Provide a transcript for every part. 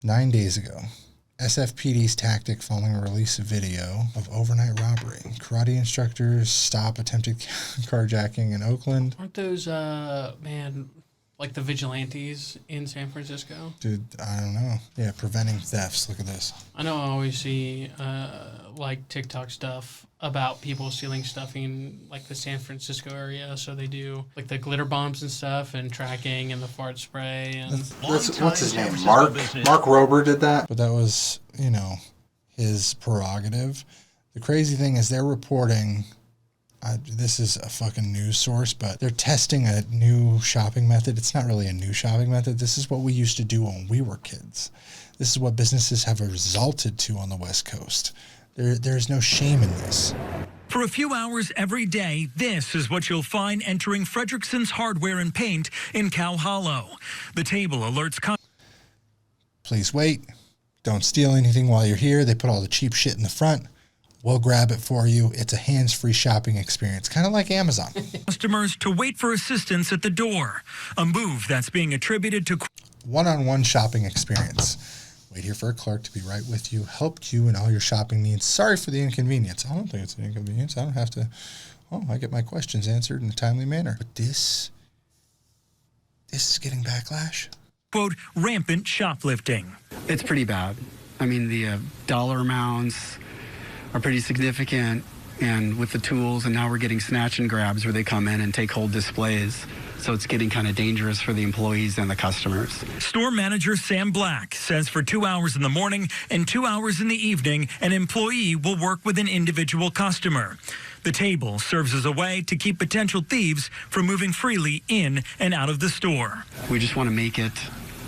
9 days ago, SFPD's tactic following a release of video of overnight robbery. Karate instructors stop attempted carjacking in Oakland. Aren't those, like the vigilantes in San Francisco? Dude, I don't know. Yeah, preventing thefts. Look at this. I know I always see, like, TikTok stuff about people stealing stuff in, like, the San Francisco area. So they do, like, the glitter bombs and stuff and tracking and the fart spray. And What's his name? Mark Rober did that. But that was, his prerogative. The crazy thing is they're reporting... this is a fucking news source, but they're testing a new shopping method. It's not really a new shopping method. This is what we used to do when we were kids. This is what businesses have resulted to on the West Coast. There's no shame in this. For a few hours every day, this is what you'll find entering Fredrickson's Hardware and Paint in Cow Hollow. The table alerts... Please wait. Don't steal anything while you're here. They put all the cheap shit in the front. We'll grab it for you. It's a hands-free shopping experience, kind of like Amazon. Customers to wait for assistance at the door, a move that's being attributed to... One-on-one shopping experience. Wait here for a clerk to be right with you, help you in all your shopping needs. Sorry for the inconvenience. I don't think it's an inconvenience. I don't have to... I get my questions answered in a timely manner. But this is getting backlash. Quote, rampant shoplifting. It's pretty bad. I mean, the dollar amounts are pretty significant, and with the tools, and now we're getting snatch and grabs where they come in and take whole displays. So it's getting kind of dangerous for the employees and the customers. Store manager Sam Black says for 2 hours in the morning and 2 hours in the evening, an employee will work with an individual customer. The table serves as a way to keep potential thieves from moving freely in and out of the store. We just want to make it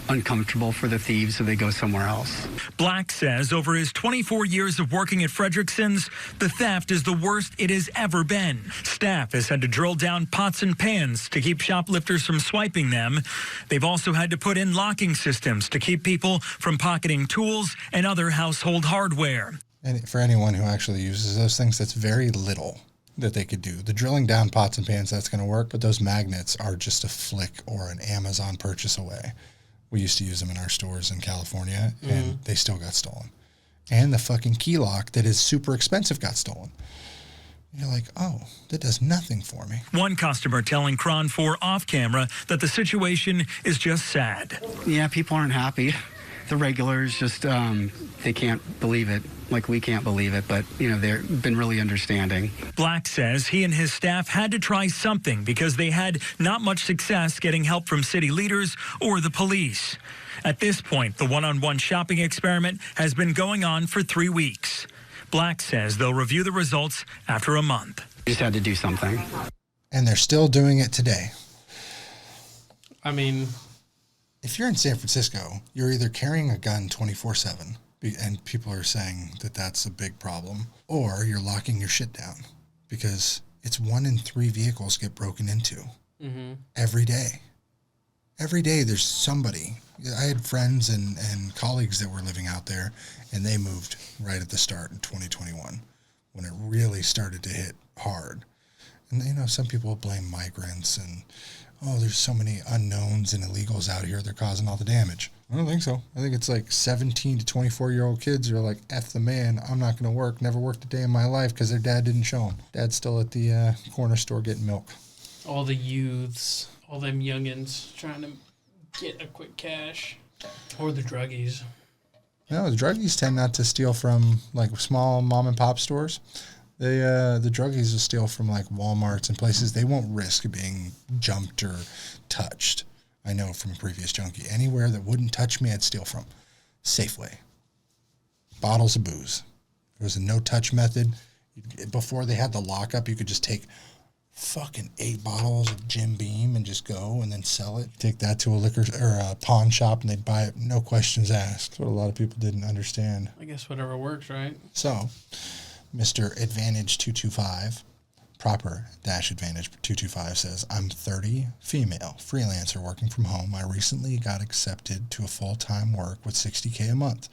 uncomfortable for the thieves so they go somewhere else. Black says over his 24 years of working at Fredrickson's, the theft is the worst it has ever been. Staff has had to drill down pots and pans to keep shoplifters from swiping them. They've also had to put in locking systems to keep people from pocketing tools and other household hardware. And for anyone who actually uses those things, that's very little that they could do. The drilling down pots and pans, that's going to work, but those magnets are just a flick or an Amazon purchase away. We used to use them in our stores in California, and they still got stolen. And the fucking key lock that is super expensive got stolen. You're like, oh, that does nothing for me. One customer telling Cron 4 off camera that the situation is just sad. Yeah, people aren't happy. The regulars just, they can't believe it. Like we can't believe it, but, they've been really understanding. Black says he and his staff had to try something because they had not much success getting help from city leaders or the police. At this point, the one-on-one shopping experiment has been going on for 3 weeks. Black says they'll review the results after a month. Just had to do something. And they're still doing it today. I mean... If you're in San Francisco, you're either carrying a gun 24/7, and people are saying that that's a big problem, or you're locking your shit down because it's 1 in 3 vehicles get broken into every day. Every day there's somebody. I had friends and colleagues that were living out there, and they moved right at the start in 2021 when it really started to hit hard. And, some people blame migrants and... there's so many unknowns and illegals out here. They're causing all the damage. I don't think so. I think it's like 17 to 24-year-old kids who are like, F the man, I'm not going to work, never worked a day in my life because their dad didn't show them. Dad's still at the corner store getting milk. All the youths, all them youngins trying to get a quick cash. Or the druggies. No, the druggies tend not to steal from like small mom and pop stores. The druggies will steal from like Walmarts and places they won't risk being jumped or touched. I know from a previous junkie. Anywhere that wouldn't touch me, I'd steal from. Safeway. Bottles of booze. There was a no-touch method. Before they had the lockup, you could just take fucking 8 bottles of Jim Beam and just go and then sell it. Take that to a liquor or a pawn shop and they'd buy it, no questions asked. That's what a lot of people didn't understand. I guess whatever works, right? So... Mr. Advantage 225 Proper Advantage 225 says, I'm 30, female, freelancer working from home. I recently got accepted to a full-time work with $60K a month.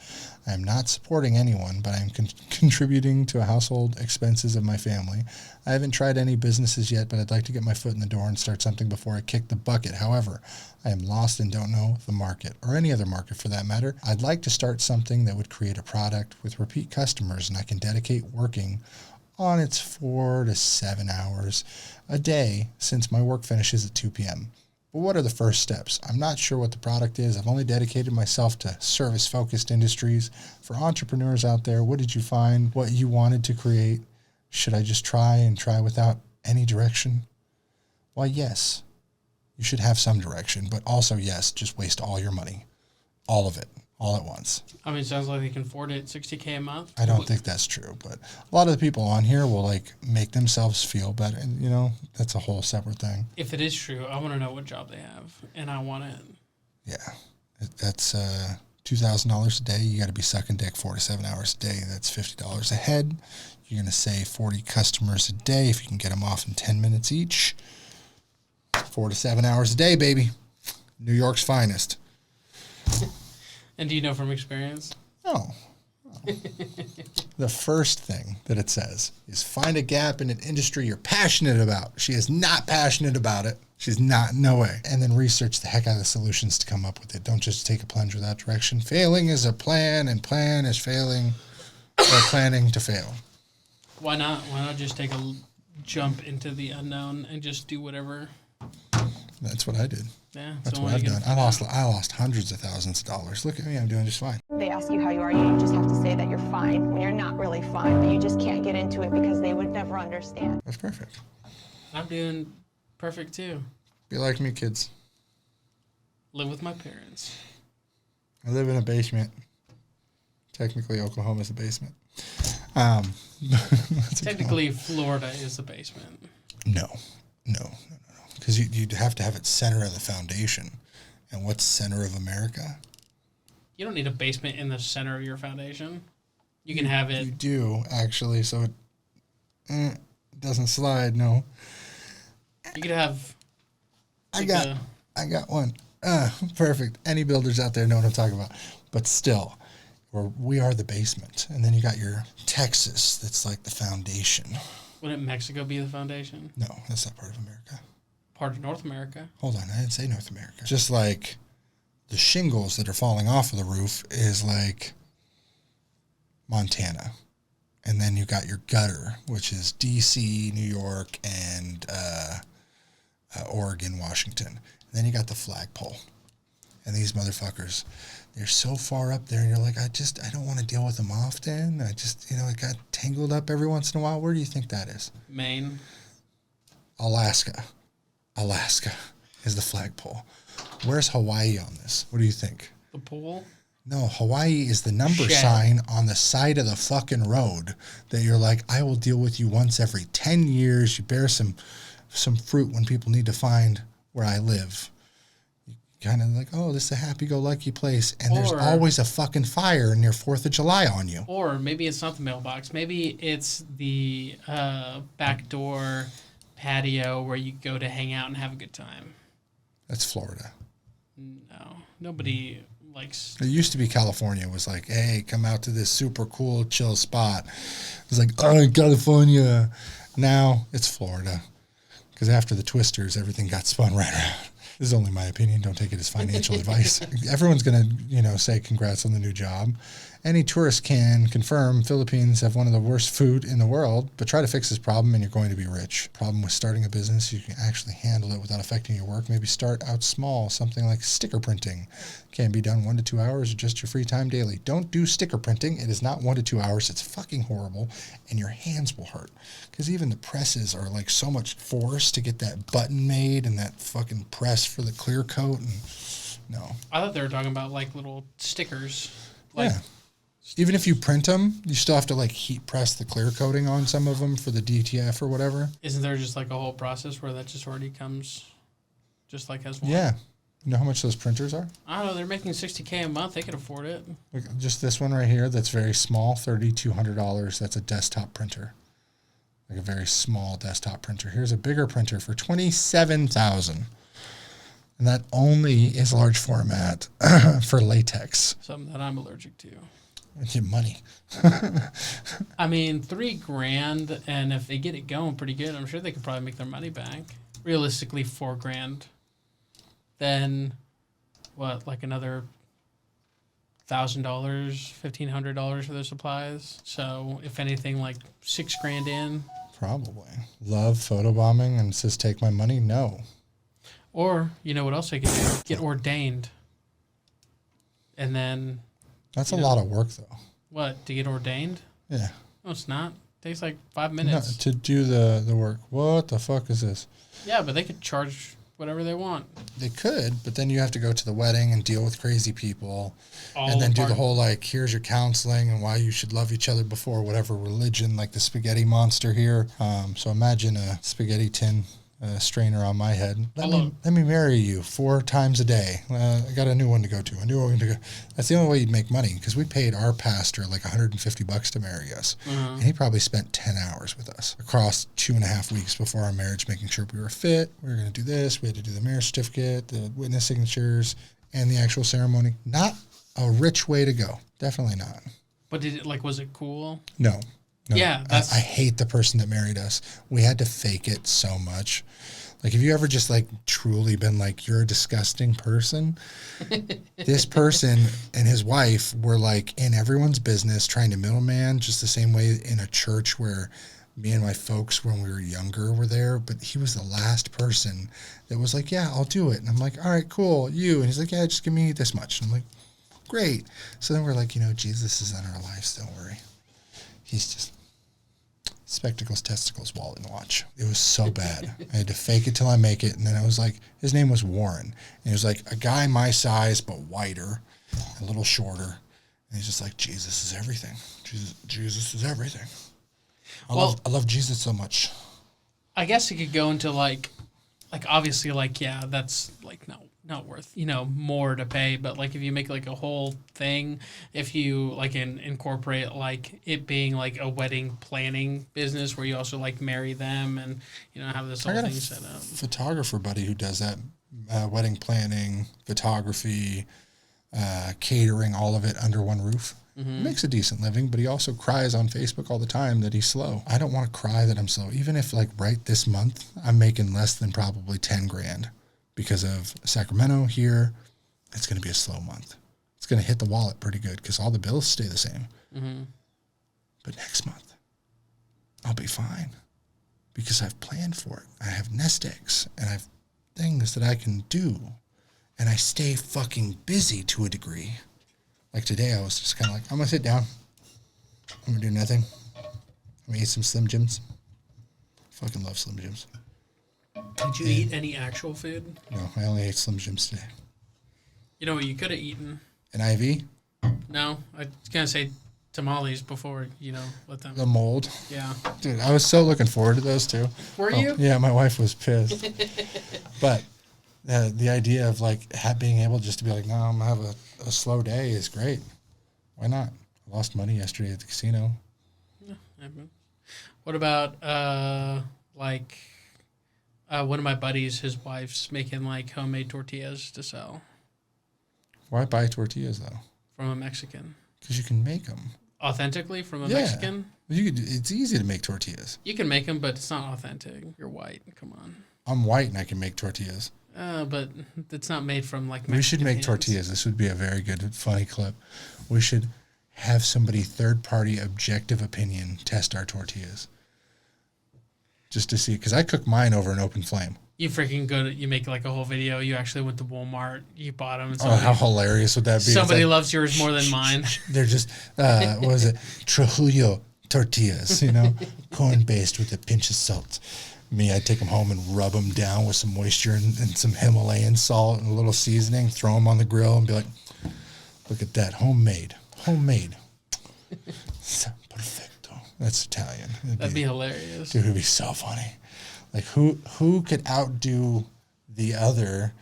I am not supporting anyone, but I am contributing to household expenses of my family. I haven't tried any businesses yet, but I'd like to get my foot in the door and start something before I kick the bucket. However, I am lost and don't know the market, or any other market for that matter. I'd like to start something that would create a product with repeat customers, and I can dedicate working on its 4 to 7 hours a day since my work finishes at 2 p.m. But what are the first steps? I'm not sure what the product is. I've only dedicated myself to service-focused industries. For entrepreneurs out there, what did you find? What you wanted to create? Should I just try without any direction? Why, yes. You should have some direction, but also, yes, just waste all your money. All of it. All at once. I mean, it sounds like they can afford it, $60K a month. I don't think that's true, but a lot of the people on here will like make themselves feel better, and you know that's a whole separate thing. If it is true, I want to know what job they have, and I want it. Yeah, that's $2,000 a day. You got to be sucking dick 4 to 7 hours a day. That's $50 a head. You're gonna save 40 customers a day if you can get them off in 10 minutes each. 4 to 7 hours a day, baby. New York's finest. And do you know from experience? No. The first thing that it says is find a gap in an industry you're passionate about. She is not passionate about it. She's not, no way. And then research the heck out of the solutions to come up with it. Don't just take a plunge without direction. Failing is a plan, and plan is failing or planning to fail. Why not? Why not just take a jump into the unknown and just do whatever? That's what I did. Yeah, that's what I've done. I lost hundreds of thousands of dollars. Look at me, I'm doing just fine. They ask you how you are, you just have to say that you're fine when you're not really fine, but you just can't get into it because they would never understand. That's perfect. I'm doing perfect too. Be like me, kids. Live with my parents. I live in a basement. Technically, Oklahoma's a basement. Technically, Florida is the basement. No. Because you'd have to have it center of the foundation. And what's center of America? You don't need a basement in the center of your foundation. You can have it. You do, actually, so it doesn't slide, no. You could have... I got one. Perfect. Any builders out there know what I'm talking about. But still, we are the basement. And then you got your Texas that's like the foundation. Wouldn't Mexico be the foundation? No, that's not part of America. Part of North America. Hold on, I didn't say North America. Just like the shingles that are falling off of the roof is like Montana. And then you got your gutter, which is D.C., New York, and Oregon, Washington. And then you got the flagpole. And these motherfuckers, they're so far up there, and you're like, I don't want to deal with them often. I got tangled up every once in a while. Where do you think that is? Maine. Alaska is the flagpole. Where's Hawaii on this? What do you think? The pole? No, Hawaii is the number sign on the side of the fucking road that you're like, I will deal with you once every 10 years. You bear some fruit when people need to find where I live. You kind of like, oh, this is a happy-go-lucky place. And there's always a fucking fire near 4th of July on you. Or maybe it's not the mailbox. Maybe it's the back door patio where you go to hang out and have a good time. That's Florida. No. Nobody likes... It used to be California. It was like, hey, come out to this super cool, chill spot. It was like, oh, California. Now it's Florida. Because after the Twisters, everything got spun right around. This is only my opinion. Don't take it as financial advice. Everyone's going to, say congrats on the new job. Any tourist can confirm Philippines have one of the worst food in the world, but try to fix this problem and you're going to be rich. Problem with starting a business, you can actually handle it without affecting your work. Maybe start out small, something like sticker printing. Can be done 1 to 2 hours or just your free time daily. Don't do sticker printing. It is not 1 to 2 hours. It's fucking horrible, and your hands will hurt. Because even the presses are like so much force to get that button made and that fucking press for the clear coat. And no. I thought they were talking about like little stickers. Yeah. Even if you print them, you still have to like heat press the clear coating on some of them for the DTF or whatever. Isn't there just like a whole process where that just already comes just like as one? Yeah. You know how much those printers are? I don't know. They're making $60K a month. They can afford it. Look, just this one right here that's very small, $3,200. That's a desktop printer. like a very small desktop printer. Here's a bigger printer for $27,000. And that only is large format for latex. Something that I'm allergic to. Get money. I mean, $3,000, and if they get it going pretty good, I'm sure they could probably make their money back. Realistically, $4,000. Then, what, like another $1,000, $1,500 for their supplies. So, if anything, like $6,000 in. Probably. Love photobombing and says take my money? No. Or, you know what else they could do? Get ordained. And then... That's a lot of work, though. What, to get ordained? Yeah. No, it's not. It takes like 5 minutes. No, to do the work. What the fuck is this? Yeah, but they could charge whatever they want. They could, but then you have to go to the wedding and deal with crazy people. All and then do part- the whole, like, here's your counseling and why you should love each other before whatever religion, like the spaghetti monster here. So imagine a spaghetti tin strainer on my head. Let me marry you 4 times a day. I got a new one to go to. A new one to go. That's the only way you'd make money, because we paid our pastor like $150 to marry us. And he probably spent 10 hours with us across 2.5 weeks before our marriage, making sure we were fit. We were going to do this. We had to do the marriage certificate, the witness signatures, and the actual ceremony. Not a rich way to go. Definitely not. But did it, like, was it cool? No. Yeah, that's... I hate the person that married us. We had to fake it so much. Like, have you ever just, like, truly been like, you're a disgusting person? This person and his wife were, like, in everyone's business, trying to middleman, just the same way in a church where me and my folks, when we were younger, were there. But he was the last person that was like, yeah, I'll do it. And I'm like, all right, cool, you. And he's like, yeah, just give me this much. And I'm like, great. So then we're like, Jesus is in our lives, don't worry. He's just... spectacles, testicles, wallet, and watch. It was so bad. I had to fake it till I make it. And then I was like, his name was Warren. And he was like a guy my size, but whiter, a little shorter. And he's just like, Jesus is everything. Jesus is everything. I love Jesus so much. I guess it could go into, like obviously, like, yeah, that's, like, not worth, more to pay. But, like, if you make, like, a whole thing, if you, like, incorporate, like, it being, like, a wedding planning business where you also, like, marry them and, have this whole thing set up. Photographer buddy who does that, wedding planning, photography, catering, all of it under one roof. He makes a decent living, but he also cries on Facebook all the time that he's slow. I don't want to cry that I'm slow. Even if, like, right this month, I'm making less than probably $10,000 because of Sacramento here. It's going to be a slow month. It's going to hit the wallet pretty good because all the bills stay the same. But next month, I'll be fine because I've planned for it. I have nest eggs and I have things that I can do. And I stay fucking busy to a degree. Like today, I was just kind of like, I'm going to sit down. I'm going to do nothing. I'm going to eat some Slim Jims. Fucking love Slim Jims. Did you eat any actual food? No, I only ate Slim Jims today. You know what you could have eaten? An IV? No, I was going to say tamales before, let them... The mold? Yeah. Dude, I was so looking forward to those too. Were you? Yeah, my wife was pissed. But the idea of, like, being able just to be like, no, I'm going to have a slow day is great. Why not? I lost money yesterday at the casino. Yeah, what about, one of my buddies, his wife's making, like, homemade tortillas to sell. Why buy tortillas, though? From a Mexican. Because you can make them. Authentically from a Mexican? It's easy to make tortillas. You can make them, but it's not authentic. You're white. Come on. I'm white and I can make tortillas. But it's not made from, like, Mexican We should make hands. tortillas. This would be a very good, funny clip. We should have somebody third-party objective opinion test our tortillas. Just to see. Because I cook mine over an open flame. You freaking good. You make, like, a whole video. You actually went to Walmart. You bought them. Oh, how hilarious would that be? Somebody loves yours more than mine. They're just, what was it? Trujillo tortillas, corn-based with a pinch of salt. Me, I'd take them home and rub them down with some moisture and some Himalayan salt and a little seasoning, throw them on the grill and be like, look at that, homemade. Perfecto. That's Italian. That'd be hilarious. Dude, it would be so funny. Like, who could outdo the other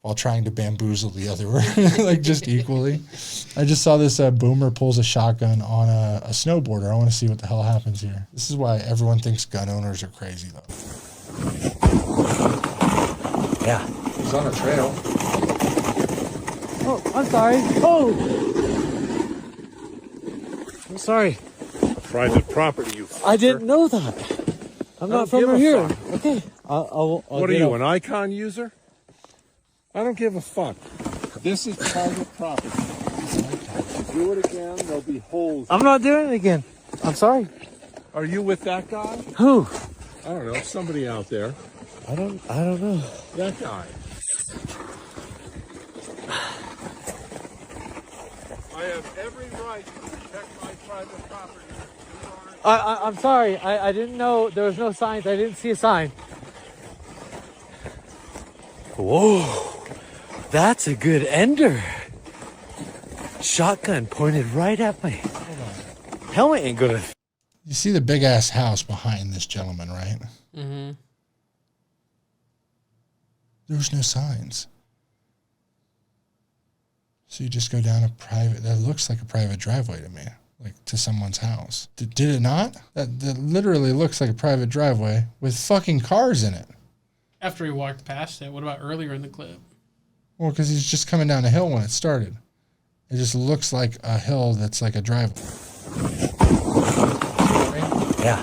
while trying to bamboozle the other, like just equally. I just saw this boomer pulls a shotgun on a snowboarder. I want to see what the hell happens here. This is why everyone thinks gun owners are crazy, though. Yeah. He's on a trail. Oh, I'm sorry. Oh! I'm sorry. Private property, you fucker. I didn't know that. I'm not from here. Okay. I'll What are you, an icon user? I don't give a fuck. This is private property. If you do it again, there'll be holes. I'm not doing it again. I'm sorry. Are you with that guy? Who? I don't know. Somebody out there. I don't know. That guy. I have every right to protect my private property. I'm sorry. I didn't know there was no signs. I didn't see a sign. Whoa. That's a good ender. Shotgun pointed right at me. Helmet ain't gonna. You see the big ass house behind this gentleman, right? Mm-hmm. There's no signs. So you just go down a private, that looks like a private driveway to me, like to someone's house. Did it not? That literally looks like a private driveway with fucking cars in it. After he walked past it, what about earlier in the clip? Well, because he's just coming down a hill when it started. It just looks like a hill that's like a driveway. Yeah.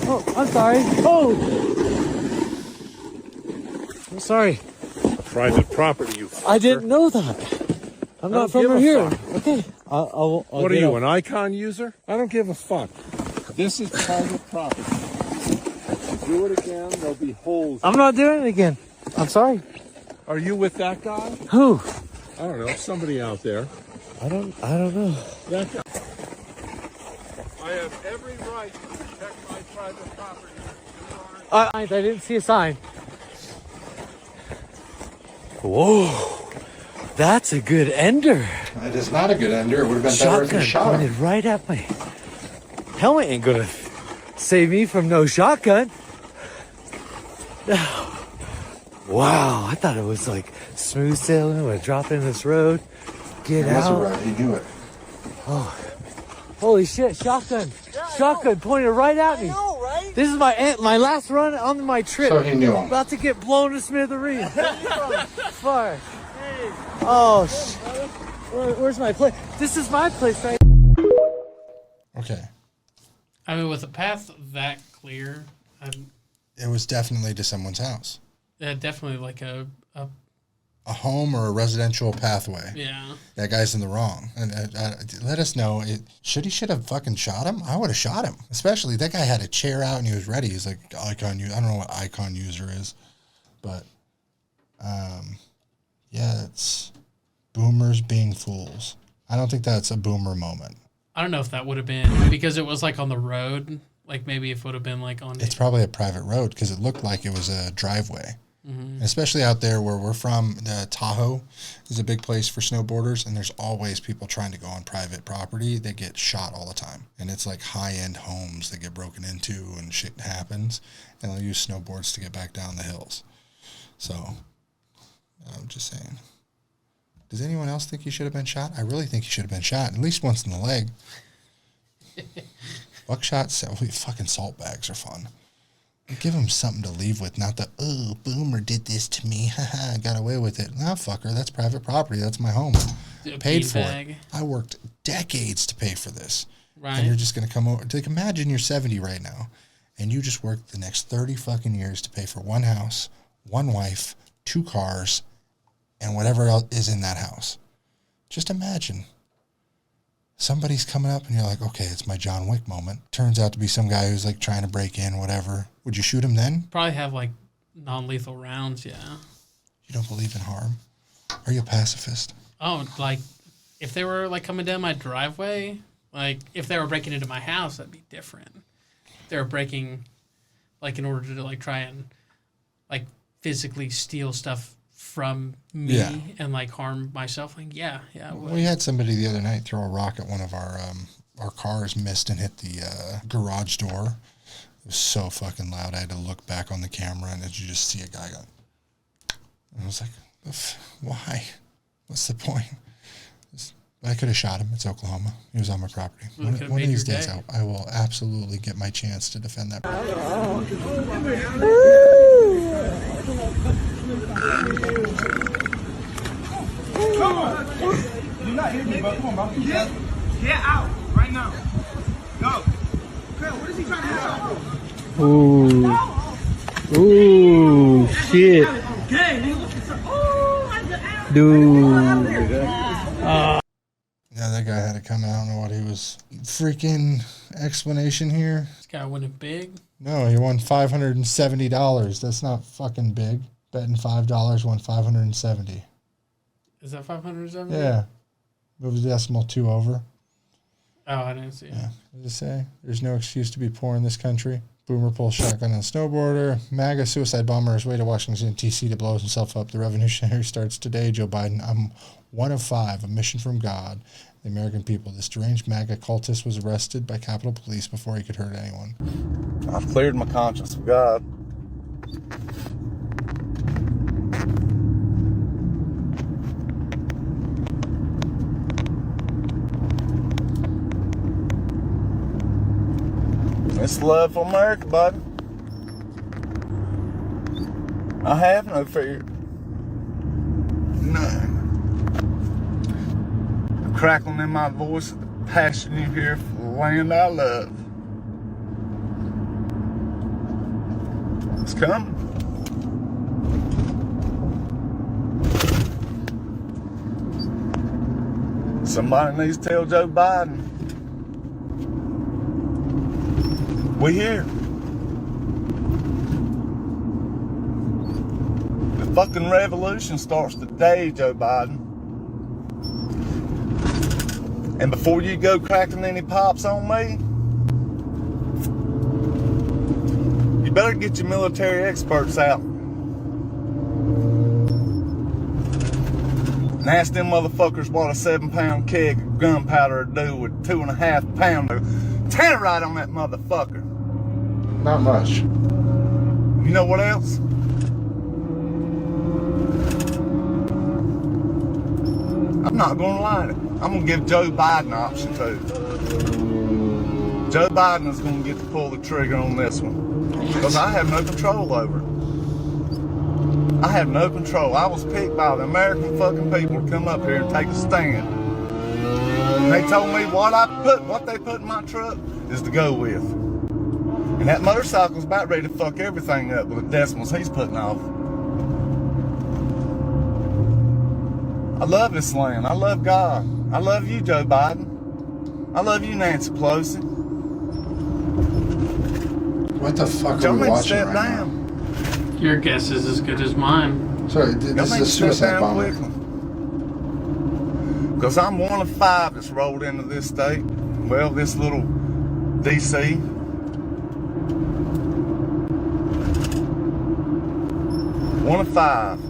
Oh, I'm sorry. Oh! I'm sorry. Private property, you fucker. I didn't know that. I'm not from here. Okay. I'll What are you, an icon user? I don't give a fuck. This is private property. If you do it again, there'll be holes. I'm not doing it again. I'm sorry. Are you with that guy? Who? I don't know. Somebody out there. I don't know. That guy. I have every right to protect my private property. I didn't see a sign. Whoa. That's a good ender. It is not a good ender. It would have been better if you Shotgun shot him. pointed right at me. Helmet ain't gonna save me from no shotgun. Wow, I thought it was like smooth sailing. We're dropping this road. Get out. He knew it. Oh, holy shit! Shotgun, shotgun pointed right at me. I know, right? This is my last run on my trip. So he knew him. About to get blown to smithereens. Fuck. Oh, where's my place? This is my place, right? Okay. I mean, with a path that clear, It was definitely to someone's house. definitely like a A home or a residential pathway. yeah. That guy's in the wrong. And let us know. He should have fucking shot him? I would have shot him. Especially, that guy had a chair out and he was ready. He's like, icon user. I don't know what icon user is. But, yeah, it's boomers being fools. I don't think that's a boomer moment. I don't know if that would have been because it was like on the road. Like maybe if it would have been like on. It's probably a private road because it looked like it was a driveway. Mm-hmm. Especially out there where we're from, Tahoe is a big place for snowboarders, and there's always people trying to go on private property that get shot all the time. And it's like high-end homes that get broken into and shit happens, and they'll use snowboards to get back down the hills. So, I'm just saying. Does anyone else think he should have been shot? I really think he should have been shot, at least once in the leg. Buckshot, fucking salt bags are fun. Give him something to leave with, not the, oh, boomer did this to me, haha, got away with it. Nah, fucker, that's private property, that's my home. Paid for it. I worked decades to pay for this. Right. And you're just going to come over, like imagine you're 70 right now, and you just worked the next 30 fucking years to pay for one house, one wife, 2 cars, and whatever else is in that house. Just imagine. Somebody's coming up and you're like, okay, it's my John Wick moment. Turns out to be some guy who's like trying to break in, whatever. Would you shoot him then? Probably have like non-lethal rounds, yeah. You don't believe in harm? Are you a pacifist? Oh, like if they were like coming down my driveway, like if they were breaking into my house, that'd be different. If they were breaking like in order to like try and like physically steal stuff from me and like harm myself, like yeah. We had somebody the other night throw a rock at one of our cars, missed and hit the garage door. It was so fucking loud. I had to look back on the camera and you just see a guy going I was like, why? What's the point? I could have shot him. It's Oklahoma. He was on my property. One of these days, I will absolutely get my chance to defend that. Come on. You're not hitting me, but come on, bro. Get out right now. Go. What is he trying to do? Ooh, shit. Dude. Yeah, that guy had it coming. I don't know what he was. Freaking explanation here. This guy winning big. No, he won $570. That's not fucking big. Betting $5 won $570. Is that 570? Yeah. Move the decimal 2 over. Oh, I didn't see it. Yeah. What did it say? There's no excuse to be poor in this country. Boomer pulls shotgun on snowboarder. MAGA suicide bomber is way to Washington, D.C. to blow himself up. The revolutionary starts today. Joe Biden, I'm one of 5, a mission from God, the American people. This deranged MAGA cultist was arrested by Capitol Police before he could hurt anyone. I've cleared my conscience with God. It's love for America, buddy. I have no fear. None. The crackling in my voice, the passion you hear for the land I love. It's coming. Somebody needs to tell Joe Biden. We here. The fucking revolution starts today, Joe Biden. And before you go cracking any pops on me, you better get your military experts out. And ask them motherfuckers what a 7-pound keg of gunpowder would do with 2.5 pounder. Tannerite on that motherfucker. Not much. You know what else? I'm not gonna lie to you. I'm gonna give Joe Biden an option too. Joe Biden is gonna get to pull the trigger on this one. Because I have no control over it. I have no control. I was picked by the American fucking people to come up here and take a stand. And they told me what they put in my truck is to go with. And that motorcycle's about ready to fuck everything up with the decimals he's putting off. I love this land. I love God. I love you, Joe Biden. I love you, Nancy Pelosi. What the fuck Y'all are we need to watching step right down. now? Your guess is as good as mine. Sorry, this is a suicide bomber. Because I'm one of 5 that's rolled into this state. Well, this little D.C. One of 5.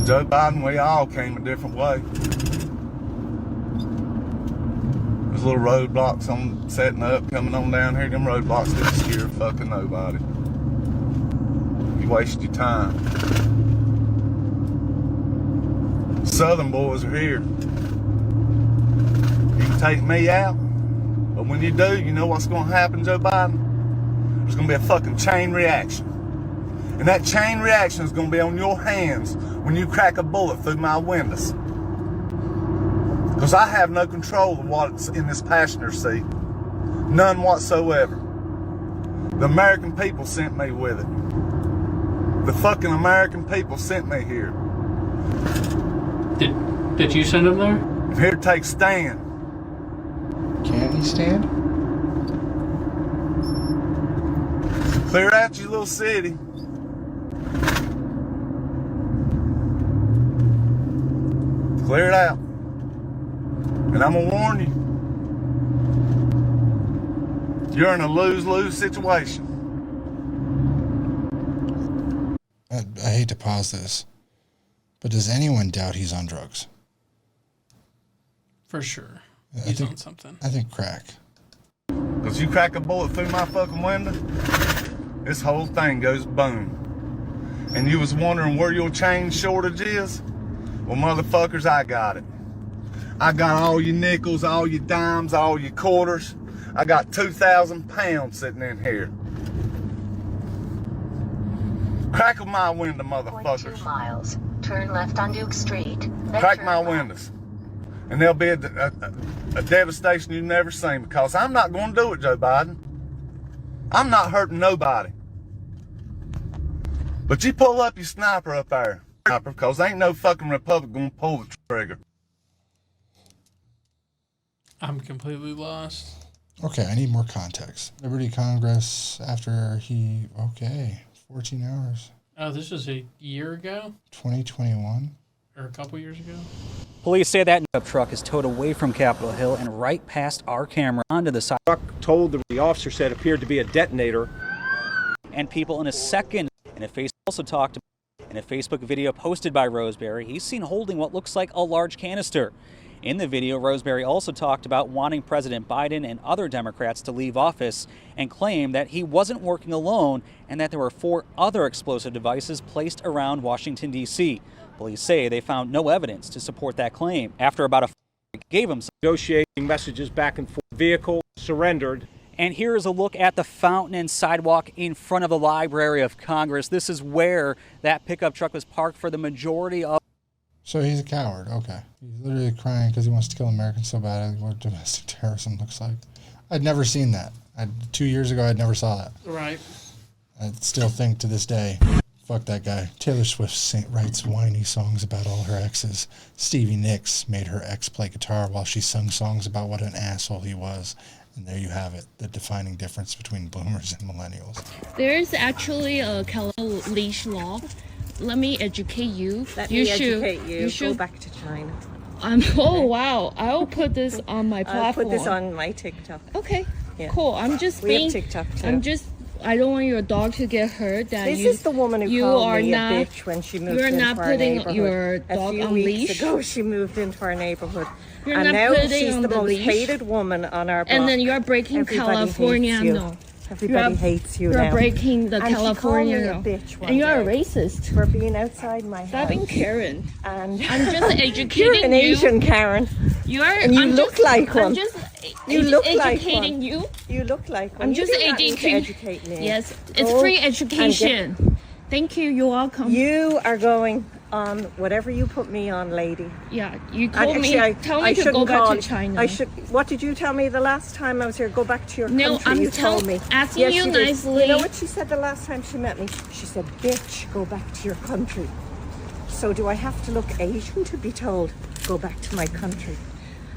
Joe Biden, we all came a different way. There's little roadblocks on setting up, coming on down here. Them roadblocks didn't scare fucking nobody. You wasted your time. Southern boys are here. You can take me out, but when you do, you know what's going to happen, Joe Biden? There's going to be a fucking chain reaction. And that chain reaction is going to be on your hands when you crack a bullet through my windows. Because I have no control of what's in this passenger seat. None whatsoever. The American people sent me with it. The fucking American people sent me here. Did you send him there? I'm here to take stand. Can he stand? Clear out your little city. Clear it out. And I'm gonna warn you. You're in a lose-lose situation. I hate to pause this, but does anyone doubt he's on drugs? For sure. He's on something. I think crack. Because you crack a bullet through my fucking window, this whole thing goes boom. And you was wondering where your change shortage is? Well, motherfuckers, I got it. I got all your nickels, all your dimes, all your quarters. I got 2,000 pounds sitting in here. Crackle my window, motherfuckers. 2 miles. Turn left on Duke Street. Crack my windows. And there'll be a devastation you've never seen, because I'm not going to do it, Joe Biden. I'm not hurting nobody. But you pull up your sniper up there, because ain't no fucking Republican going to pull the trigger. I'm completely lost. Okay, I need more context. Liberty Congress after he, 14 hours. Oh, this was a year ago? 2021? Or a couple years ago? Police say that pickup truck is towed away from Capitol Hill and right past our camera onto the side. Truck told the officer said appeared to be a detonator. And people in a second. In a Facebook video posted by Roseberry, he's seen holding what looks like a large canister. In the video, Roseberry also talked about wanting President Biden and other Democrats to leave office and claimed that he wasn't working alone and that there were 4 other explosive devices placed around Washington, D.C. Police say they found no evidence to support that claim. After about a gave him some negotiating messages back and forth. Vehicle surrendered. And here is a look at the fountain and sidewalk in front of the Library of Congress. This is where that pickup truck was parked for the majority of. So he's a coward. Okay. He's literally crying because he wants to kill Americans so badly. What domestic terrorism looks like. I'd never seen that. 2 years ago, I'd never saw that. Right. I still think to this day, fuck that guy. Taylor Swift writes whiny songs about all her exes. Stevie Nicks made her ex play guitar while she sung songs about what an asshole he was. And there you have it, the defining difference between boomers and millennials. There's actually a California leash law. Let me educate you. You should go back to China. Oh wow! I'll put this on my platform. I'll put this on my TikTok. Okay, yeah. Cool. I'm just we have TikTok too. I don't want your dog to get hurt. This is the woman who called me a bitch when she moved into our neighborhood. Your dog a few on weeks leash. ago, she moved into our neighborhood. You're and not now putting she's on the most leash. hated woman on our block. And then you're breaking Everybody California law. Everybody hates you now. You're breaking the California law. And you're a racist. For being outside my house. Stop being Karen. And I'm just educating you. You're an Asian Karen. You look like one. I'm just educating you. You look like one. I'm just educate me. Yes, it's free education. Thank you. You're welcome. You are going on whatever you put me on, lady. Yeah, you told me. Tell me to go back to China. What did you tell me the last time I was here? Go back to your country. No, I'm told me. Asking you nicely. You know what she said the last time she met me? She said, "Bitch, go back to your country." So do I have to look Asian to be told go back to my country?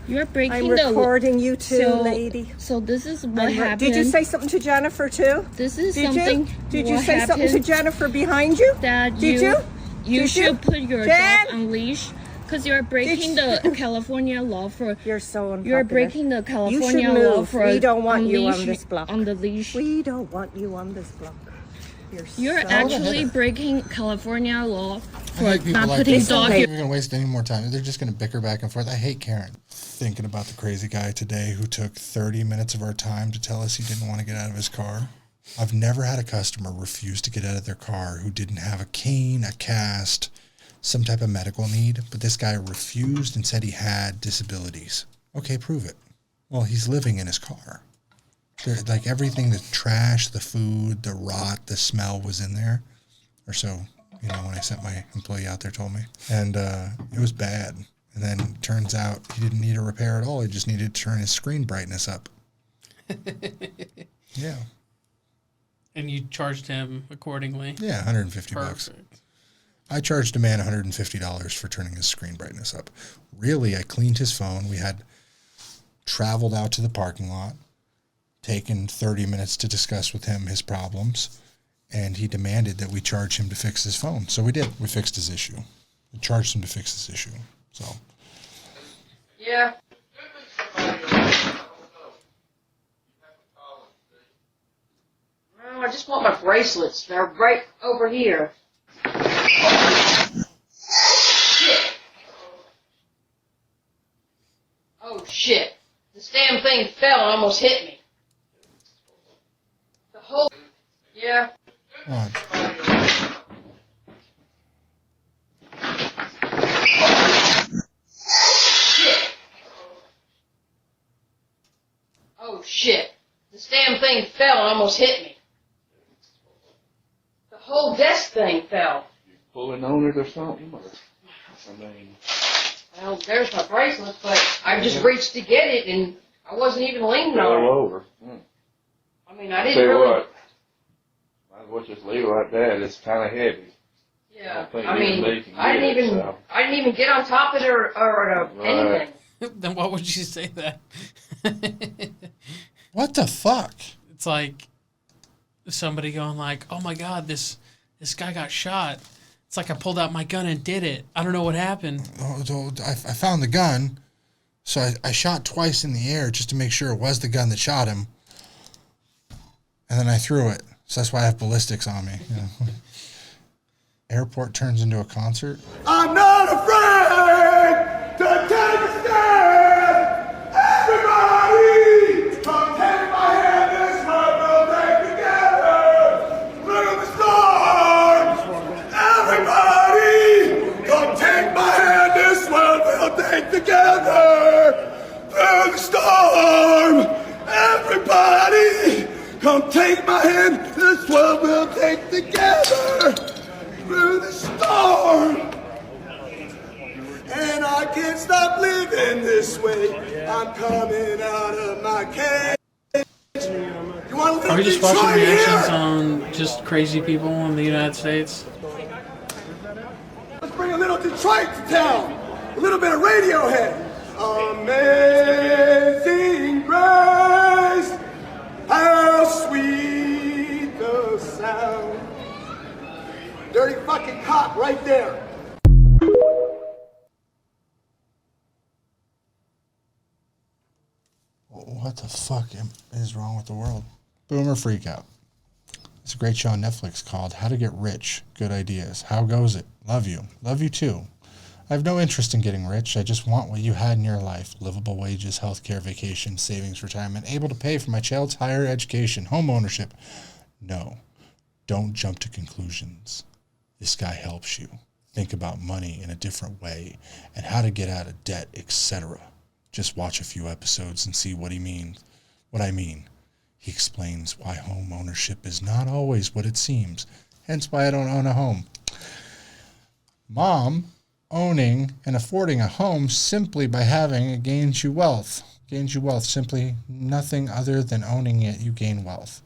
You're breaking I'm recording you too, lady. So this is what happened. Did you say something to Jennifer too? This is something. Did you say something to Jennifer behind you? Did you? You should put your dog on leash because you're breaking the California law for. You're so unpopular. You're breaking the California law for. We don't want you on this block. On the leash. We don't want you on this block. You're actually breaking California law for not putting dog. We're going to waste any more time. They're just going to bicker back and forth. I hate Karen. Thinking about the crazy guy today who took 30 minutes of our time to tell us he didn't want to get out of his car. I've never had a customer refuse to get out of their car who didn't have a cane, a cast, some type of medical need, but this guy refused and said he had disabilities. Okay, prove it. Well, he's living in his car. Like everything, the trash, the food, the rot, the smell was in there. Or so, when I sent my employee out there told me. And it was bad. And then it turns out he didn't need a repair at all. He just needed to turn his screen brightness up. Yeah. And you charged him accordingly? Yeah, $150. I charged a man $150 for turning his screen brightness up. Really, I cleaned his phone. We had traveled out to the parking lot, taken 30 minutes to discuss with him his problems, and he demanded that we charge him to fix his phone. So we did. We fixed his issue. We charged him to fix his issue. So. Yeah. No, I just want my bracelets. They're right over here. Shit. Oh shit. This damn thing fell and almost hit me. The whole... Yeah. Watch. Shit. Oh shit. This damn thing fell and almost hit me. The whole desk thing fell. Pulling on it or something? Or, I mean... Well, there's my bracelet, but I just reached to get it and I wasn't even leaning fell on it. over. I mean, I Tell didn't you really... what, might as well just leave it like that. It's kind of heavy. Yeah, I I mean, I didn't even get on top of it or anything. Then what would you say that? What the fuck? It's like somebody going like, "Oh my God, this guy got shot." It's like I pulled out my gun and did it. I don't know what happened. I found the gun, so I shot twice in the air just to make sure it was the gun that shot him, and then I threw it. So that's why I have ballistics on me. You know. Airport turns into a concert. I'm not afraid to take a stand. Everybody, come take my hand. This one we'll take together through the storm. Everybody, come take my hand. This one we'll take together through the storm. Everybody, come take my hand. This one we'll take together through the storm. And I can't stop living this way. I'm coming out of my cage. You want to Are we just Detroit watching reactions here? on just crazy people in the United States? Let's bring a little Detroit to town. A little bit of Radiohead. Amazing grace, how sweet the sound. Dirty fucking cop right there. What the fuck is wrong with the world? Boomer Freakout. It's a great show on Netflix called How to Get Rich. Good Ideas. How goes it? Love you. Love you too. I have no interest in getting rich. I just want what you had in your life. Livable wages, healthcare, vacation, savings, retirement, able to pay for my child's higher education, home ownership. No. Don't jump to conclusions. This guy helps you think about money in a different way and how to get out of debt, etc. Just watch a few episodes and see what he means. What I mean. He explains why home ownership is not always what it seems, hence why I don't own a home. Mom, owning and affording a home simply by having it gains you wealth. Gains you wealth, simply nothing other than owning it, you gain wealth.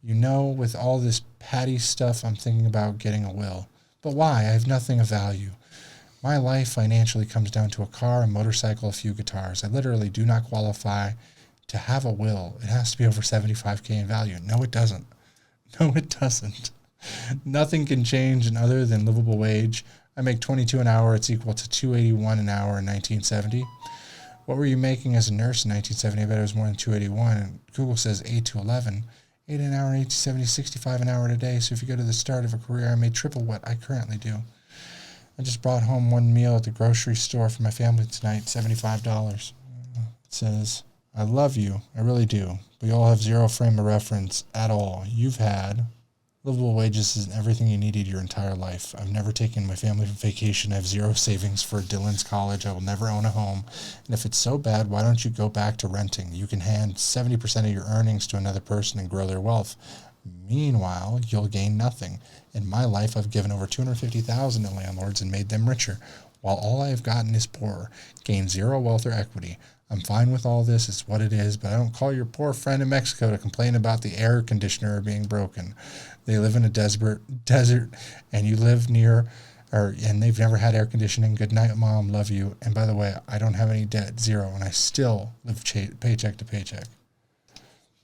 You know, with all this patty stuff, I'm thinking about getting a will. But why? I have nothing of value. My life financially comes down to a car, a motorcycle, a few guitars. I literally do not qualify to have a will. It has to be over $75K in value. No, it doesn't. No, it doesn't. Nothing can change in other than livable wage. I make $22 an hour. It's equal to $281 an hour in 1970. What were you making as a nurse in 1970? I bet it was more than $281. And Google says 8 to 11. 8 an hour in 1870, 65 an hour today. So if you go to the start of a career, I made triple what I currently do. I just brought home one meal at the grocery store for my family tonight, $75. It says, I love you. I really do. We all have zero frame of reference at all. You've had livable wages is everything you needed your entire life. I've never taken my family for vacation. I have zero savings for Dylan's college. I will never own a home. And if it's so bad, why don't you go back to renting? You can hand 70% of your earnings to another person and grow their wealth. Meanwhile, you'll gain nothing. In my life, I've given over $250,000 to landlords and made them richer, while all I have gotten is poorer, gained zero wealth or equity. I'm fine with all this, it's what it is, but I don't call your poor friend in Mexico to complain about the air conditioner being broken. They live in a desert, and you live near, and they've never had air conditioning. Good night, Mom, love you. And by the way, I don't have any debt, zero, and I still live paycheck to paycheck.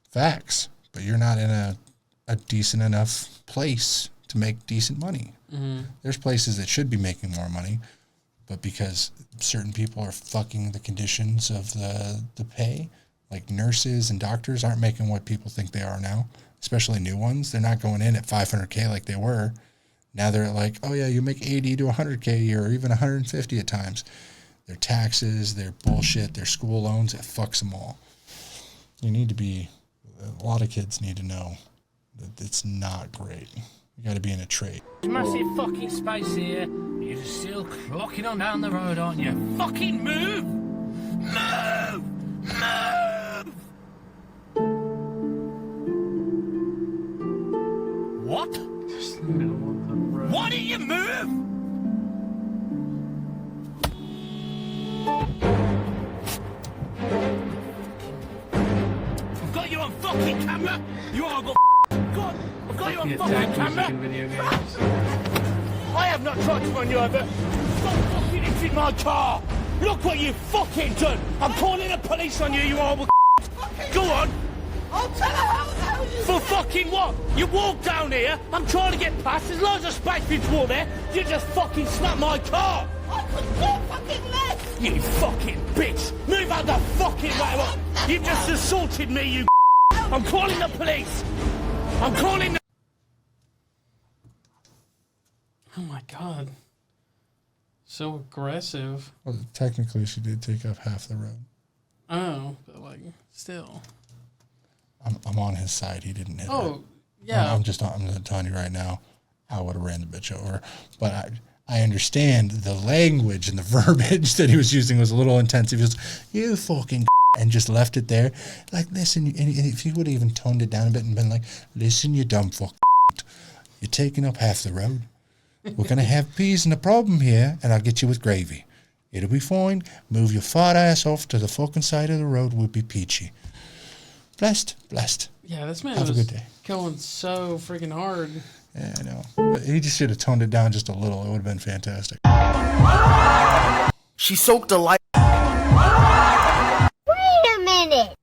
Facts, but you're not in a decent enough place to make decent money. Mm-hmm. There's places that should be making more money, but because certain people are fucking the conditions of the pay, like nurses and doctors aren't making what people think they are now, especially new ones. They're not going in at $500K like they were. Now they're like, oh yeah, you make 80 to 100K a year, or even 150 at times. Their taxes, their bullshit, their school loans, it fucks them all. A lot of kids need to know that it's not great. You got to be in a trade. Massive fucking space here. You're just still clocking on down the road, aren't you? Fucking move! Move! Move! What? Why don't you move? I've got you on fucking camera. You are got. God, I've got you on fucking camera. Video games. I have not tried to run you over. Stop fucking hitting my car. Look what you fucking done. I'm calling the police on you, you horrible. Go on. I'll tell her how for fucking what? You walk down here, I'm trying to get past, there's loads of space between there, you just fucking snap my car! I could care fucking less! You fucking bitch! Move out the fucking way! You just assaulted me, you I'm calling the police! I'm calling the... Oh my god. So aggressive. Well, technically, she did take up half the road. Oh, but like, still. I'm on his side. He didn't hit her. Oh, yeah. I'm telling you right now, I would have ran the bitch over. But I understand the language and the verbiage that he was using was a little intensive. He was, you fucking and just left it there. Like, listen, and if he would have even toned it down a bit and been like, listen, you dumb fuck, you're taking up half the road. We're going to have peas and a problem here, and I'll get you with gravy. It'll be fine. Move your fat ass off to the fucking side of the road. We'll be peachy. Blessed. Yeah, this man Have was a good day. going so freaking hard. Yeah, I know. But he just should have toned it down just a little. It would have been fantastic. She soaked a light. Wait a minute.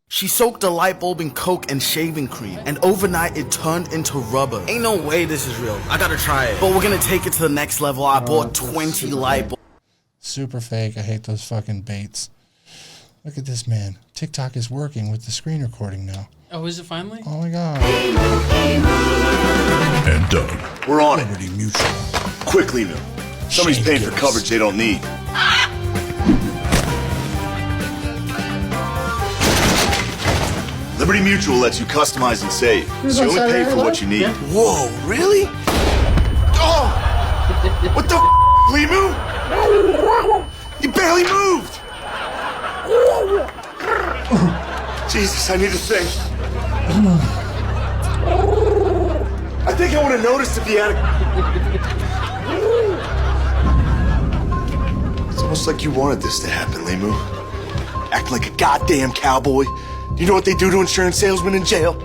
She soaked a light bulb in Coke and shaving cream, and overnight it turned into rubber. Ain't no way this is real. I gotta try it. But we're gonna take it to the next level. I bought 20 light bulbs. Super fake. I hate those fucking baits. Look at this man. TikTok is working with the screen recording now. Oh, is it finally? Oh my god. And done. We're on it. Liberty Mutual. Quickly, Limu. Somebody's paying for coverage they don't need. Liberty Mutual lets you customize and save, so you only pay for what you need. Whoa, really? Oh! What the Limu? You barely moved! Jesus, I need to think. I think I would have noticed if you had It's almost like you wanted this to happen, Limu. Act like a goddamn cowboy. You know what they do to insurance salesmen in jail?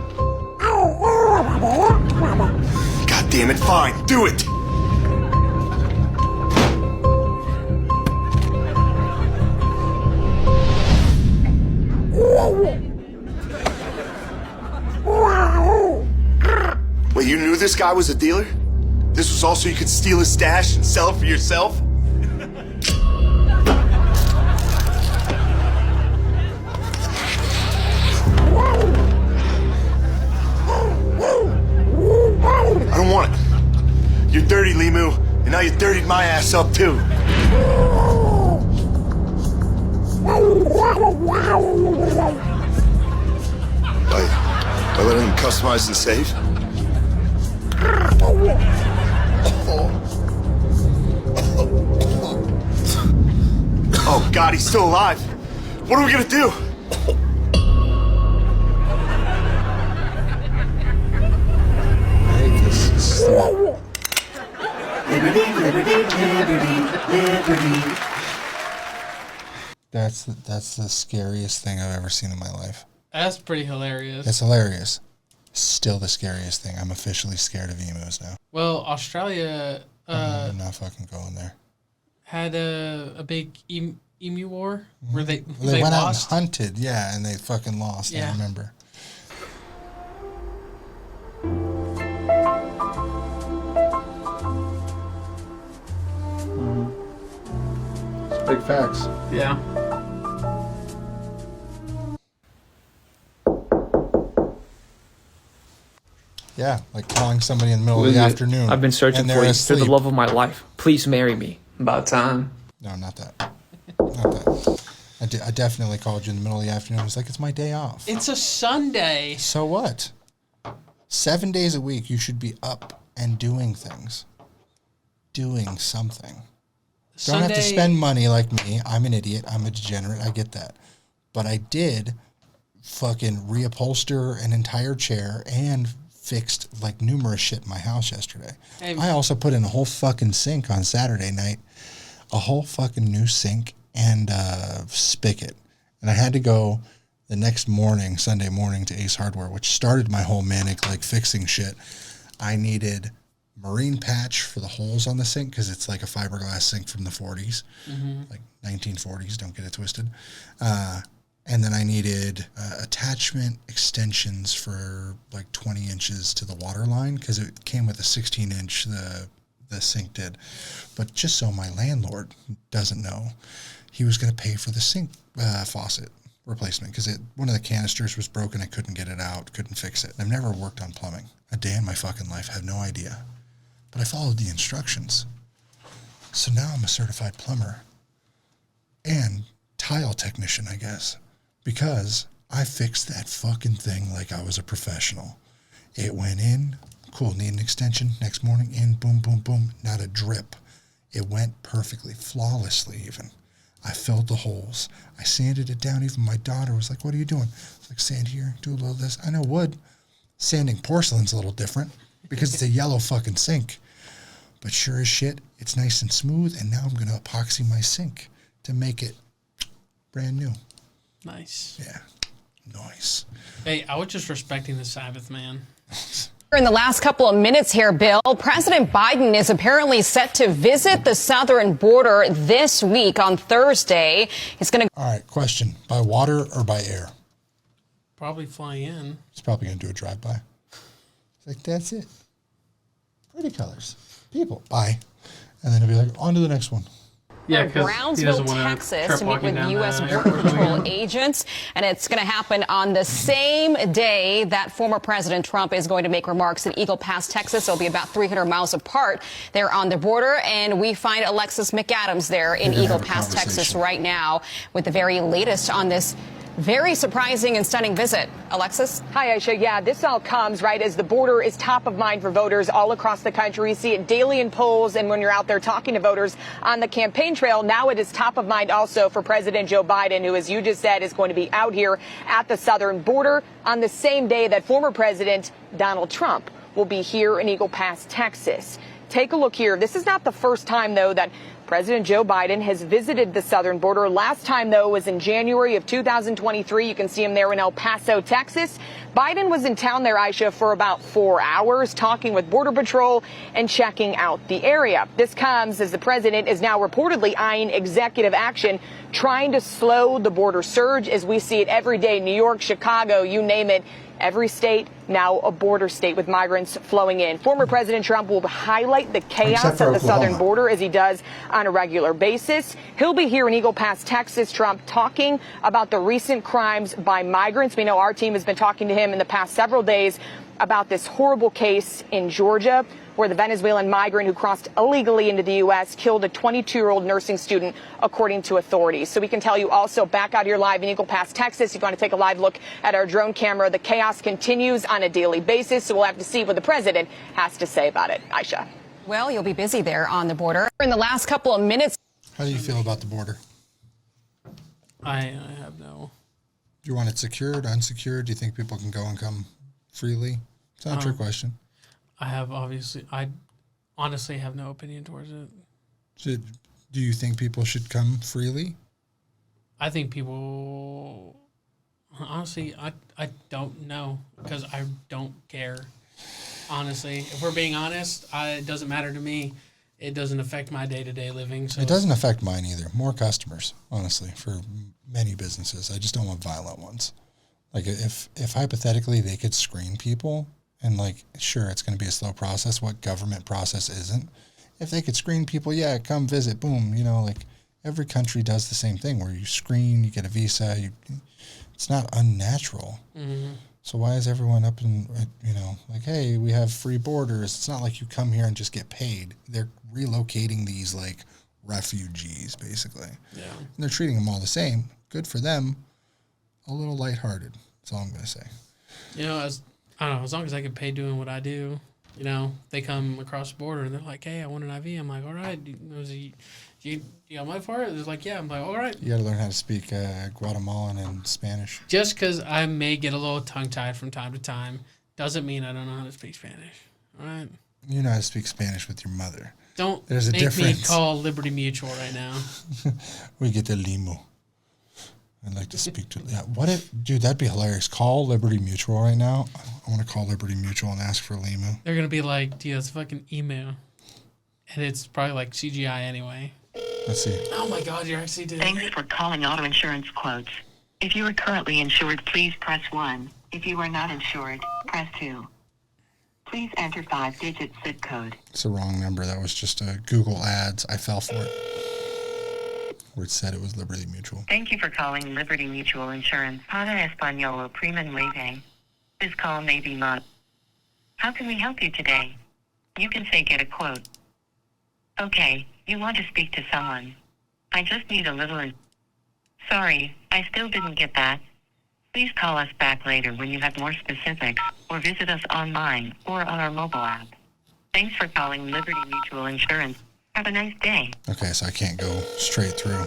God damn it, fine, do it! Wait, you knew this guy was a dealer? This was also you could steal his stash and sell it for yourself? I don't want it. You're dirty, Limu, and now you dirtied my ass up too. By letting him customize and save? Oh God, he's still alive. What are we gonna do? That's the scariest thing I've ever seen in my life. That's pretty hilarious. It's hilarious. Still the scariest thing. I'm officially scared of emus now. Well, Australia I'm not fucking going there. had a big emu war where they went lost. out and hunted, yeah, and they fucking lost. Yeah. I remember. It's big facts. Yeah. Yeah, like calling somebody in the middle of the afternoon. I've been searching and for they're you asleep. for the love of my life. Please marry me. About time. No, not that. Not that. I definitely called you in the middle of the afternoon. I was like, it's my day off. It's a Sunday. So what? 7 days a week, you should be up and doing things. Doing something. Sunday, Don't have to spend money like me. I'm an idiot. I'm a degenerate. I get that. But I did fucking reupholster an entire chair and fixed like numerous shit in my house yesterday. Hey, I also put in a whole fucking sink on Saturday night. A whole fucking new sink and spigot. And I had to go the next morning, Sunday morning, to Ace Hardware, which started my whole manic like fixing shit. I needed marine patch for the holes on the sink because it's like a fiberglass sink from the 40s, like 1940s, don't get it twisted. And then I needed attachment extensions for like 20 inches to the water line because it came with a 16-inch, the sink did. But just so my landlord doesn't know, he was going to pay for the sink faucet replacement because one of the canisters was broken. I couldn't get it out, couldn't fix it. I've never worked on plumbing a day in my fucking life. I have no idea. But I followed the instructions. So now I'm a certified plumber and tile technician, I guess, because I fixed that fucking thing like I was a professional. It went in, cool, need an extension. Next morning, in, boom, boom, boom, not a drip. It went perfectly, flawlessly even. I filled the holes. I sanded it down. Even my daughter was like, what are you doing? I was like, sand here, do a little of this. I know wood. Sanding porcelain's a little different because it's a yellow fucking sink. But sure as shit, it's nice and smooth, and now I'm going to epoxy my sink to make it brand new. Nice. Yeah. Nice. Hey, I was just respecting the Sabbath, man. In the last couple of minutes here, Bill, President Biden is apparently set to visit the southern border this week on Thursday. He's going to... All right, question. By water or by air? Probably fly in. He's probably going to do a drive-by. It's like, that's it. Pretty colors. People. Bye. And then he'll be like, on to the next one. Yeah, because Brownsville, Texas, to meet with U.S. Border Patrol agents. And it's going to happen on the same day that former President Trump is going to make remarks in Eagle Pass, Texas. They'll be about 300 miles apart there on the border. And we find Alexis McAdams there in Eagle Pass, Texas right now with the very latest on this very surprising and stunning visit. Alexis? Hi, Aisha. Yeah, this all comes right as the border is top of mind for voters all across the country. You see it daily in polls, and when you're out there talking to voters on the campaign trail, now it is top of mind also for President Joe Biden, who, as you just said, is going to be out here at the southern border on the same day that former President Donald Trump will be here in Eagle Pass, Texas. Take a look here. This is not the first time, though, that President Joe Biden has visited the southern border. Last time, though, was in January of 2023. You can see him there in El Paso, Texas. Biden was in town there, Aisha, for about 4 hours, talking with Border Patrol and checking out the area. This comes as the president is now reportedly eyeing executive action, trying to slow the border surge as we see it every day. New York, Chicago, you name it. Every state now a border state with migrants flowing in. Former President Trump will highlight the chaos at the southern border as he does on a regular basis. He'll be here in Eagle Pass, Texas, Trump, talking about the recent crimes by migrants. We know our team has been talking to him in the past several days about this horrible case in Georgia where the Venezuelan migrant who crossed illegally into the U.S. killed a 22-year-old nursing student, according to authorities. So we can tell you also back out here live in Eagle Pass, Texas. You're going to take a live look at our drone camera. The chaos continues on a daily basis, so we'll have to see what the president has to say about it. Aisha. Well, you'll be busy there on the border. In the last couple of minutes. How do you feel about the border? I have no. Do you want it secured, unsecured? Do you think people can go and come freely? It's not a trick question. I honestly have no opinion towards it. So, do you think people should come freely? I think people, honestly, I don't know because I don't care. Honestly, if we're being honest, it doesn't matter to me. It doesn't affect my day-to-day living. So it doesn't affect mine either. More customers, honestly, for many businesses. I just don't want violent ones. Like if hypothetically they could screen people and like, sure, it's going to be a slow process. What government process isn't? If they could screen people, yeah, come visit, boom. You know, like every country does the same thing where you screen, you get a visa. It's not unnatural. Mm-hmm. So why is everyone up in, like, hey, we have free borders. It's not like you come here and just get paid. They're relocating these like refugees, basically. Yeah. And they're treating them all the same. Good for them. A little lighthearted. That's all I'm going to say. I don't know, as long as I get paid doing what I do, You know, they come across the border and they're like, "Hey, I want an IV." I'm like, "All right, you got money for it?" They're like, "Yeah." I'm like, "All right." You got to learn how to speak Guatemalan and Spanish. Just because I may get a little tongue-tied from time to time doesn't mean I don't know how to speak Spanish. All right? You know how to speak Spanish with your mother. There's a difference. Me call Liberty Mutual right now. We get the limu. I'd like to speak to... Yeah, what if... Dude, that'd be hilarious. Call Liberty Mutual right now. I want to call Liberty Mutual and ask for limu. They're going to be like, dude, that's fucking email. And it's probably like CGI anyway. Let's see. Oh my God, you're actually doing Thanks for calling auto insurance quotes. If you are currently insured, please press 1. If you are not insured, press 2. Please enter 5-digit zip code. It's the wrong number. That was just a Google Ads. I fell for it. Where it said it was Liberty Mutual. Thank you for calling Liberty Mutual Insurance. Para Español o Prima Nueve. This call may be monitored. How can we help you today? You can say get a quote. Okay, you want to speak to someone. I just need a little... Sorry, I still didn't get that. Please call us back later when you have more specifics, or visit us online or on our mobile app. Thanks for calling Liberty Mutual Insurance. Have a nice day. Okay, so I can't go straight through.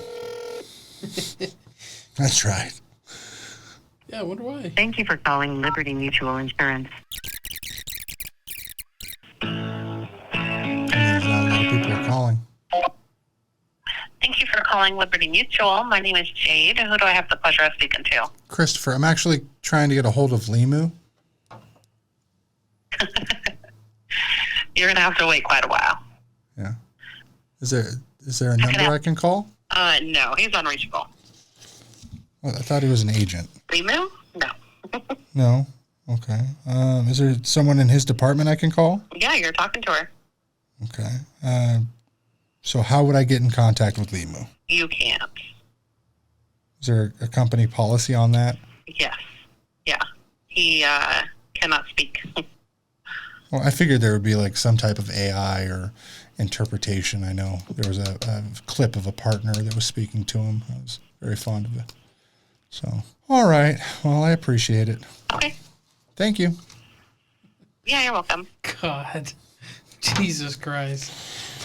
That's right. Yeah, I wonder why. Thank you for calling Liberty Mutual Insurance. Not a lot of people are calling. Thank you for calling Liberty Mutual. My name is Jade. Who do I have the pleasure of speaking to? Christopher, I'm actually trying to get a hold of limu. You're going to have to wait quite a while. Yeah. Is there a number I can call? No, he's unreachable. Well, I thought he was an agent. Limu? No. No? Okay. Is there someone in his department I can call? Yeah, you're talking to her. Okay. So how would I get in contact with limu? You can't. Is there a company policy on that? Yes. Yeah. He cannot speak. Well, I figured there would be like some type of AI or interpretation. I know there was a clip of a partner that was speaking to him. I was very fond of it. So, all right. Well, I appreciate it. Okay. Thank you. Yeah, you're welcome. God. Jesus Christ.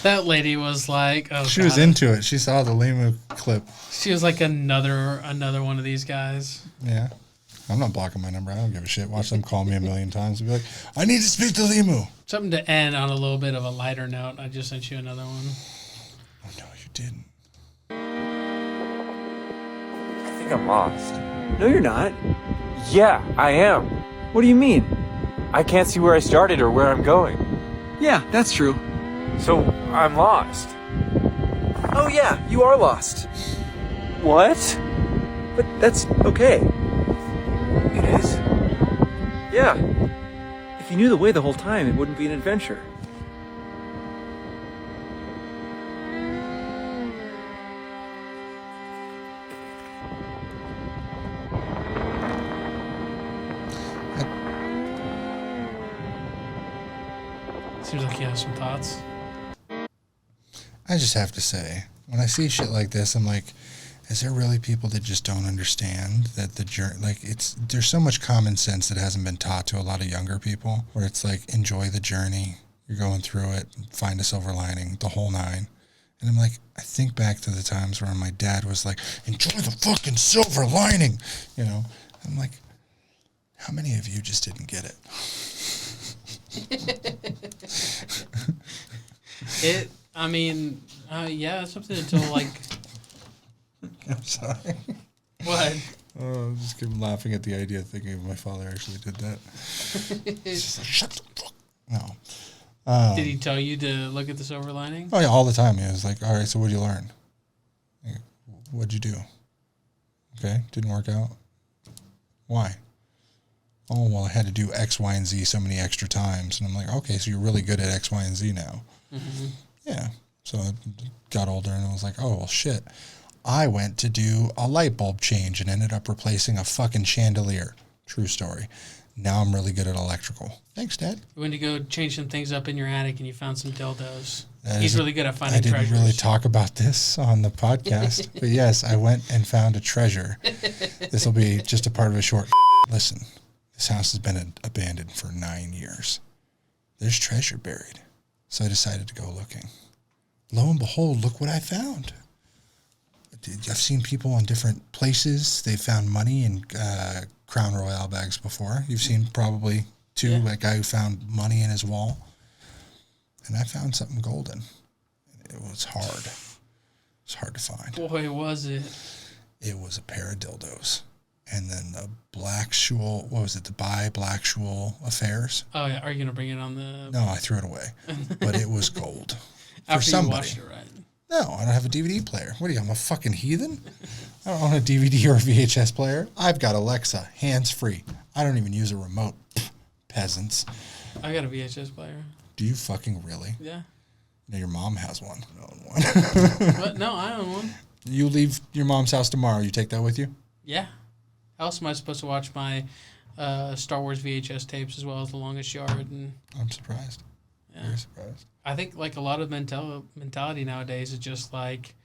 That lady was like, oh, she was into it. She saw the limu clip. She was like another one of these guys. Yeah. I'm not blocking my number. I don't give a shit. Watch them call me a million times and be like, I need to speak to limu. Something to end on a little bit of a lighter note. I just sent you another one. Oh, no, you didn't. I think I'm lost. No, you're not. Yeah, I am. What do you mean? I can't see where I started or where I'm going. Yeah, that's true. So, I'm lost. Oh yeah, you are lost. What? But that's okay. It is? Yeah. If you knew the way the whole time, it wouldn't be an adventure. Seems like you have some thoughts. I just have to say, when I see shit like this, I'm like, is there really people that just don't understand that the journey, like there's so much common sense that hasn't been taught to a lot of younger people, where it's like, enjoy the journey, you're going through it, find a silver lining, the whole nine. And I'm like, I think back to the times where my dad was like, enjoy the fucking silver lining, you know? I'm like, how many of you just didn't get it? Yeah, something until like... I'm sorry. What? Oh, I'm just keep laughing at the idea of thinking my father actually did that. It's just like, shut the fuck. No. Did he tell you to look at the silver lining? Oh, yeah, all the time. He was like, all right, so what'd you learn? Like, what'd you do? Okay, didn't work out. Why? Oh, well, I had to do X, Y, and Z so many extra times. And I'm like, okay, so you're really good at X, Y, and Z now. Mm-hmm. Yeah. So I got older and I was like, oh, well, shit. I went to do a light bulb change and ended up replacing a fucking chandelier. True story. Now I'm really good at electrical. Thanks, Dad. You went to go change some things up in your attic and you found some dildos. He's really good at finding treasures. I didn't really talk about this on the podcast, but yes, I went and found a treasure. This will be just a part of a short. Listen, this house has been abandoned for 9 years. there's treasure buried. So I decided to go looking. Lo and behold, look what I found. I've seen people in different places. They found money in Crown Royale bags before. You've seen probably too, that guy who found money in his wall. And I found something golden. It was hard. It was hard to find. Boy, was it. It was a pair of dildos. And then the Black-Shul, what was it, the Black-Shul affairs? Oh, yeah. Are you going to bring it on the... No, I threw it away. But it was gold. For After somebody. you watched it, right? No, I don't have a DVD player. What are you, I'm a fucking heathen? I don't own a DVD or a VHS player. I've got Alexa, hands-free. I don't even use a remote. Peasants. I got a VHS player. Do you fucking really? Yeah. No, your mom has one. I own one. What? No, I own one. You leave your mom's house tomorrow. You take that with you? Yeah. How else am I supposed to watch my Star Wars VHS tapes as well as The Longest Yard? And I'm surprised. Yeah. Very surprised. I think like a lot of mentality nowadays is just like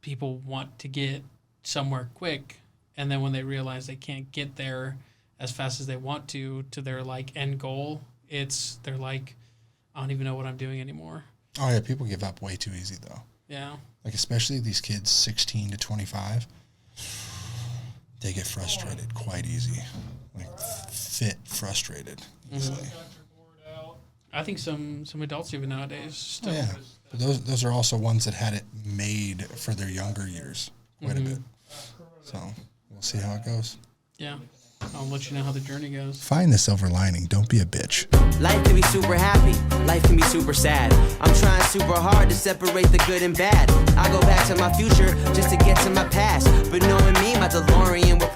people want to get somewhere quick, and then when they realize they can't get there as fast as they want to their like end goal, they're like, I don't even know what I'm doing anymore. Oh yeah, people give up way too easy though. Yeah. Like especially these kids 16 to 25, they get frustrated quite easy. Like frustrated easily. I think some adults even nowadays still. Yeah, but those are also ones that had it made for their younger years quite a bit. So we'll see how it goes. Yeah, I'll let you know how the journey goes. Find the silver lining. Don't be a bitch. Life can be super happy. Life can be super sad. I'm trying super hard to separate the good and bad. I go back to my future just to get to my past. But knowing me, my DeLorean will